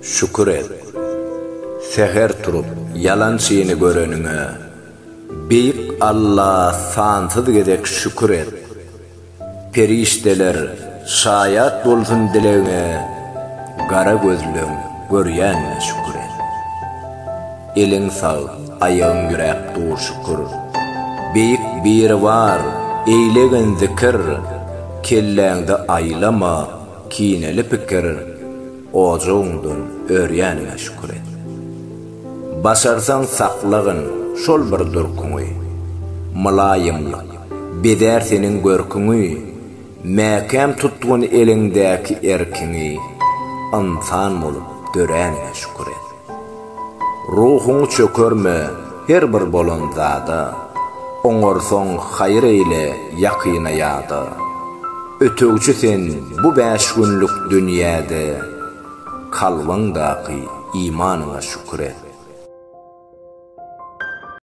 şükür et. Seher turup yalan şeyini görenine, beyik Allah sansız gedek şükür et. Perişteler şayat dolsun dileğine, gara gözlüm görýänine şükür et. Elin sağ, ayağın yürek dur şükür. Beyik bir var, eylegen zikir, kelläňde aýlama, kineli pikir, ojuňdan örýänine şükür et. Başarsan saklagyn şol bir durkuňy, mulayymlyk, beder senin görküňi, mäkem tutduğun elindäki erkiňi, insan bolup döränine şükür et. Ruhuň çökerme her bir bolan zada, oňorsoň haýr eyle ýakyna ýada. Ötögçü sen bu 5 günlük dünýäde, kalwaňdaky imanyna şükür et.